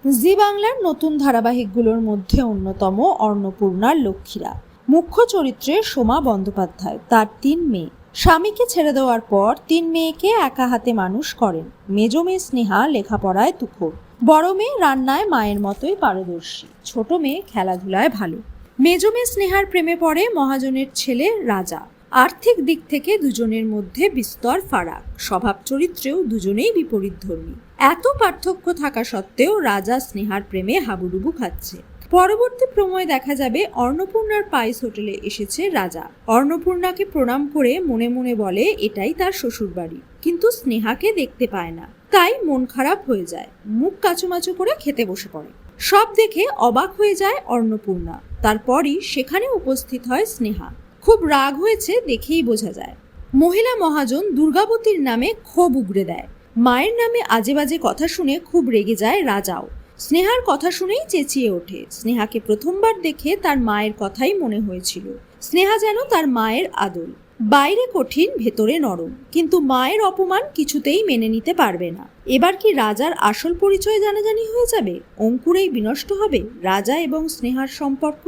জি বাংলার নতুন ধারাবাহিকগুলোর মধ্যে অন্যতম অন্নপূর্ণার লক্ষ্মীরা। মুখ্য চরিত্রে সোমা বন্দ্যোপাধ্যায়। তার 3 মেয়ে। স্বামীকে ছেড়ে দেওয়ার পর 3 মেয়েকে একা হাতে মানুষ করেন। মেজ মেয়ে স্নেহা লেখাপড়ায় তুখোড়, বড় মেয়ে রান্নায় মায়ের মতোই পারদর্শী, ছোট মেয়ে খেলাধুলায় ভালো। মেজ মেয়ে স্নেহার প্রেমে পড়ে মহাজনের ছেলে রাজা। আর্থিক দিক থেকে দুজনের মধ্যে বিস্তর ফারাক, স্বভাব চরিত্রেও দুজনেই বিপরীতধর্মী। এত পার্থক্য থাকা সত্ত্বেও রাজা স্নেহার প্রেমে হাবুডুবু খাচ্ছে। পরবর্তী প্রমোয় দেখা যাবে অন্নপূর্ণার পাইস হোটেলে এসেছে রাজা। অন্নপূর্ণাকে প্রণাম করে মনে মনে বলে এটাই তার শ্বশুরবাড়ি, কিন্তু স্নেহাকে দেখতে পায় না, তাই মন খারাপ হয়ে যায়। মুখ কাচুমাচু করে খেতে বসে পড়ে। সব দেখে অবাক হয়ে যায় অন্নপূর্ণা। তারপরই সেখানে উপস্থিত হয় স্নেহা। খুব রাগ হয়েছে দেখেই বোঝা যায়। মহিলা মহাজন দুর্গাবতীর নামে ক্ষোভ উগরে দেয়। মায়ের নামে আজে বাজে কথা শুনে খুব রেগে যায় রাজাও। স্নেহার কথা শুনেই চেঁচিয়ে ওঠে। স্নেহাকে প্রথমবার দেখে তার মায়ের কথাই মনে হয়েছিল। স্নেহা যেন তার মায়ের আদল। বাইরে কঠিন, ভেতরে নরম, কিন্তু মায়ের অপমান কিছুতেই মেনে নিতে পারবে না। এবার কি রাজার আসল পরিচয় জানাজানি হয়ে যাবে? অঙ্কুরেই বিনষ্ট হবে রাজা এবং স্নেহার সম্পর্ক।